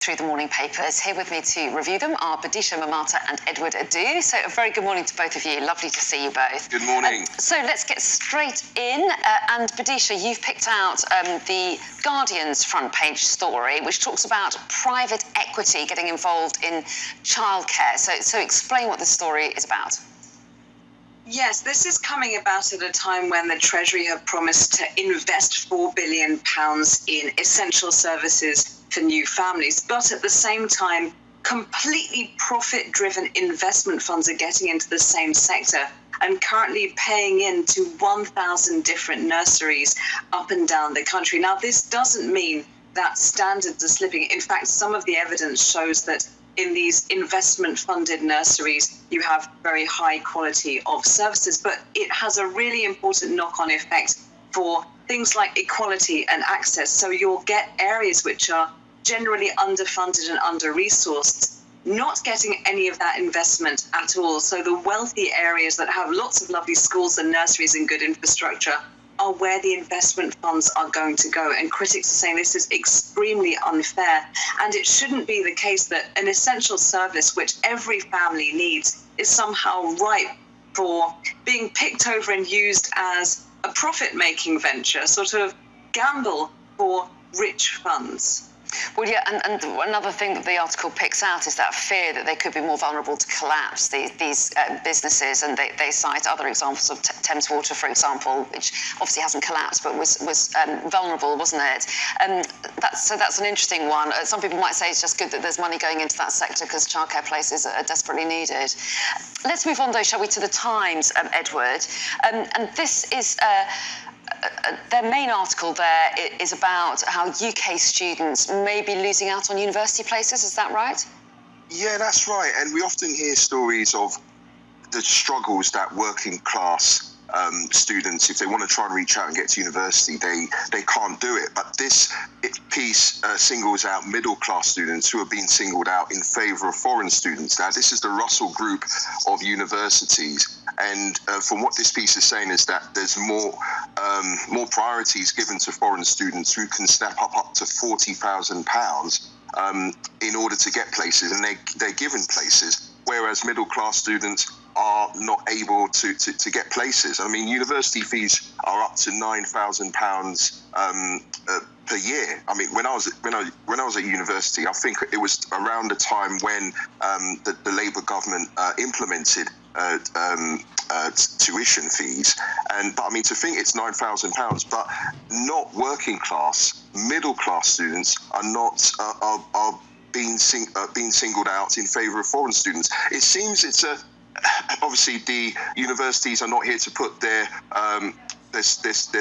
Through the morning papers. Here with me to review them are Bidisha Mamata and Edward Adu. So a very good morning to both of you. Lovely to see you both. Good morning. So let's get straight in. And Bidisha, you've picked out the Guardian's front page story, which talks about private equity getting involved in childcare. So explain what the story is about. Yes, this is coming about at a time when the Treasury have promised to invest £4 billion in essential services for new families. But at the same time, completely profit-driven investment funds are getting into the same sector and currently paying into 1,000 different nurseries up and down the country. Now, this doesn't mean that standards are slipping. In fact, some of the evidence shows that in these investment-funded nurseries, you have very high quality of services, but it has a really important knock-on effect for things like equality and access. So you'll get areas which are generally underfunded and under-resourced, not getting any of that investment at all. So the wealthy areas that have lots of lovely schools and nurseries and good infrastructure are where the investment funds are going to go. And critics are saying this is extremely unfair. And it shouldn't be the case that an essential service which every family needs is somehow ripe for being picked over and used as a profit-making venture, sort of gamble for rich funds. Well, yeah, and another thing that the article picks out is that fear that they could be more vulnerable to collapse, these businesses, and they cite other examples of Thames Water, for example, which obviously hasn't collapsed, but was vulnerable, wasn't it? So that's an interesting one. Some people might say it's just good that there's money going into that sector because childcare places are desperately needed. Let's move on, though, shall we, to the Times, Edward? And this is... their main article there is about how UK students may be losing out on university places. Is that right? Yeah, that's right. And we often hear stories of the struggles that working class students, if they want to try and reach out and get to university, they can't do it. But this piece singles out middle class students who are being singled out in favour of foreign students. Now, this is the Russell Group of universities. And from what this piece is saying is that there's more priorities given to foreign students who can snap up to £40,000 in order to get places, and they're given places, whereas middle-class students are not able to get places. I mean, university fees are up to £9,000 per year. I mean, when I was at university, I think it was around the time when the Labour government implemented tuition fees, but I mean, to think it's £9,000, but not working class, middle class students are not are being singled out in favour of foreign students. It seems it's obviously the universities are not here to put their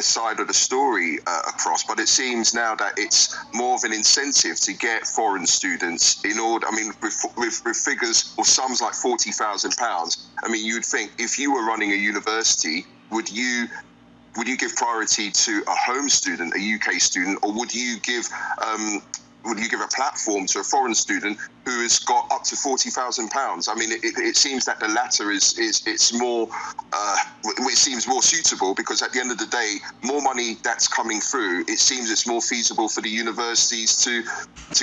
side of the story across, but it seems now that it's more of an incentive to get foreign students in order. I mean, with figures or sums like £40,000. I mean, you'd think if you were running a university, would you give priority to a home student, a UK student, or would you give a platform to a foreign student who has got up to £40,000? I mean, it seems that the latter it's more, it seems more suitable, because at the end of the day, more money that's coming through, it seems it's more feasible for the universities to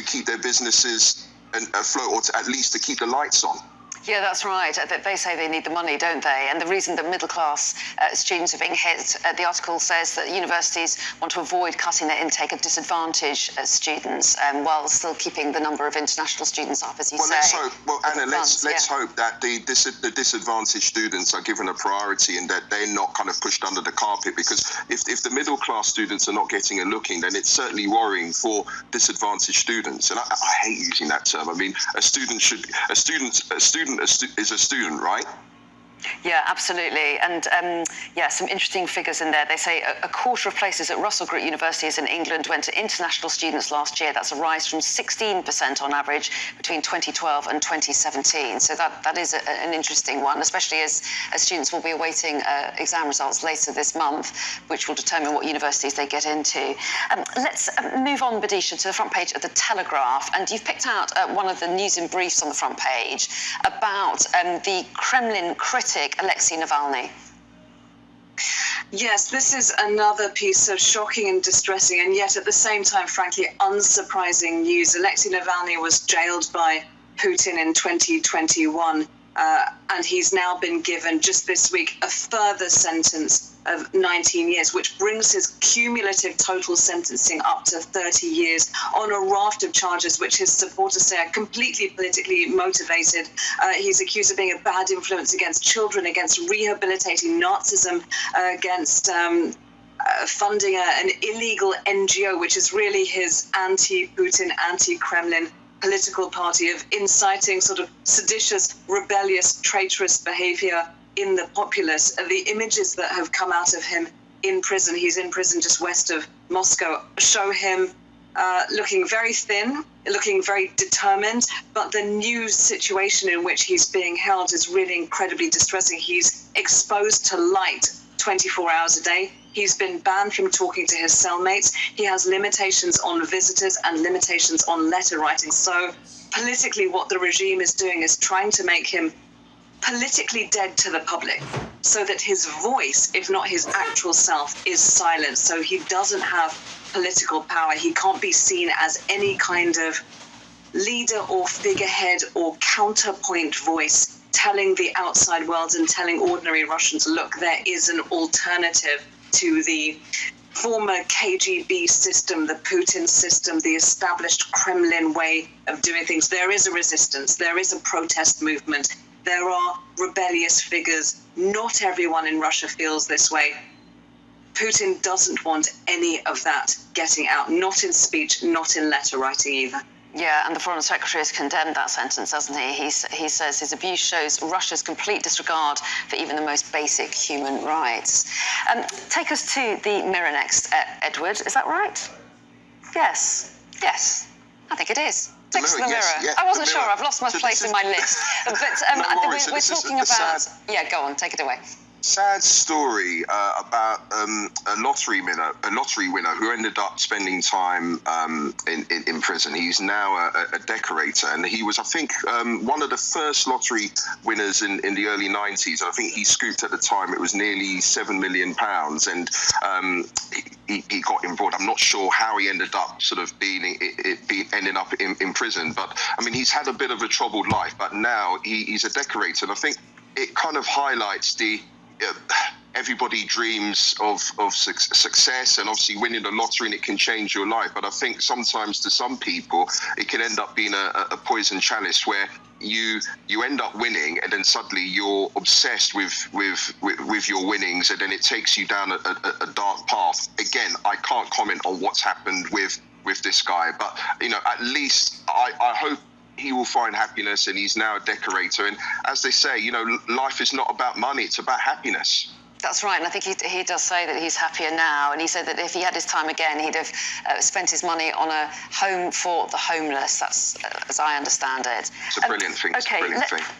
keep their businesses afloat, or to at least to keep the lights on. Yeah, that's right. They say they need the money, don't they? And the reason that middle-class students are being hit, the article says that universities want to avoid cutting their intake of disadvantaged students while still keeping the number of international students up, as you say. Anna, let's hope that the disadvantaged students are given a priority and that they're not kind of pushed under the carpet, because if the middle-class students are not getting a look-in, then it's certainly worrying for disadvantaged students. And I hate using that term. I mean, a student is a student, right? Yeah, absolutely. And some interesting figures in there. They say a quarter of places at Russell Group universities in England went to international students last year. That's a rise from 16% on average between 2012 and 2017. So that is an interesting one, especially as students will be awaiting exam results later this month, which will determine what universities they get into. Let's move on, Bidisha, to the front page of The Telegraph. And you've picked out one of the news in briefs on the front page about the Kremlin critic Alexei Navalny. Yes, this is another piece of shocking and distressing, and yet at the same time, frankly, unsurprising news. Alexei Navalny was jailed by Putin in 2021, and he's now been given just this week a further sentence of 19 years, which brings his cumulative total sentencing up to 30 years on a raft of charges which his supporters say are completely politically motivated. He's accused of being a bad influence against children, against rehabilitating Nazism, against funding an illegal NGO, which is really his anti-Putin, anti-Kremlin political party, of inciting sort of seditious, rebellious, traitorous behavior in the populace. The images that have come out of him in prison, he's in prison just west of Moscow, show him looking very thin, looking very determined, but the new situation in which he's being held is really incredibly distressing. He's exposed to light 24 hours a day. He's been banned from talking to his cellmates. He has limitations on visitors and limitations on letter writing. So politically, what the regime is doing is trying to make him politically dead to the public, so that his voice, if not his actual self, is silenced. So he doesn't have political power. He can't be seen as any kind of leader or figurehead or counterpoint voice, telling the outside world and telling ordinary Russians, look, there is an alternative to the former KGB system, the Putin system, the established Kremlin way of doing things. There is a resistance. There is a protest movement. There are rebellious figures. Not everyone in Russia feels this way. Putin doesn't want any of that getting out, not in speech, not in letter writing either. Yeah, and the Foreign Secretary has condemned that sentence, hasn't he? He says his abuse shows Russia's complete disregard for even the most basic human rights. Take us to the Mirror next, Edward. Is that right? Yes. Yes, I think it is. Take us to the Mirror. Yeah, I wasn't sure. I've lost my place in my list. But we're talking about... Yeah, go on. Take it away. Sad story about a lottery winner who ended up spending time in prison. He's now a decorator, and he was, I think, one of the first lottery winners in the early 90s. I think he scooped at the time, it was nearly £7 million, and he got embroiled. I'm not sure how he ended up sort of ending up in prison, but I mean, he's had a bit of a troubled life, but now he's a decorator, and I think it kind of highlights everybody dreams of success, and obviously winning the lottery, and it can change your life. But I think sometimes to some people it can end up being a poison chalice, where you end up winning, and then suddenly you're obsessed with your winnings, and then it takes you down a dark path. Again, I can't comment on what's happened with this guy, but at least I hope he will find happiness, and he's now a decorator. And as they say, life is not about money, it's about happiness. That's right, and I think he does say that he's happier now, and he said that if he had his time again, he'd have spent his money on a home for the homeless. That's as I understand it. It's a brilliant thing. Okay,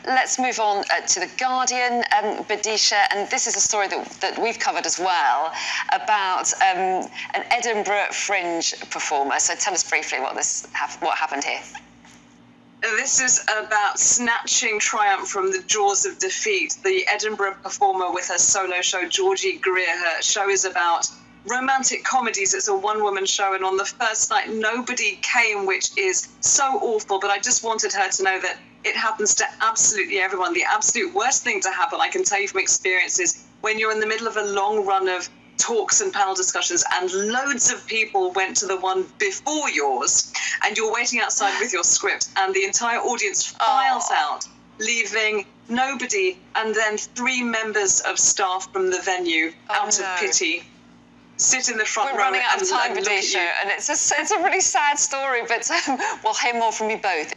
let's move on to The Guardian, Badisha, and this is a story that we've covered as well, about an Edinburgh Fringe performer. So tell us briefly what happened here. This is about snatching triumph from the jaws of defeat. The Edinburgh performer with her solo show, Georgie Greer. Her show is about romantic comedies. It's a one-woman show, and on the first night, nobody came, which is so awful. But I just wanted her to know that it happens to absolutely everyone. The absolute worst thing to happen, I can tell you from experience, is when you're in the middle of a long run of talks and panel discussions, and loads of people went to the one before yours, and you're waiting outside with your script, and the entire audience files out, leaving nobody, and then 3 members of staff from the venue, out of pity, sit in the front row. We're running out of time, Badisha, and it's a really sad story, but we'll hear more from you both.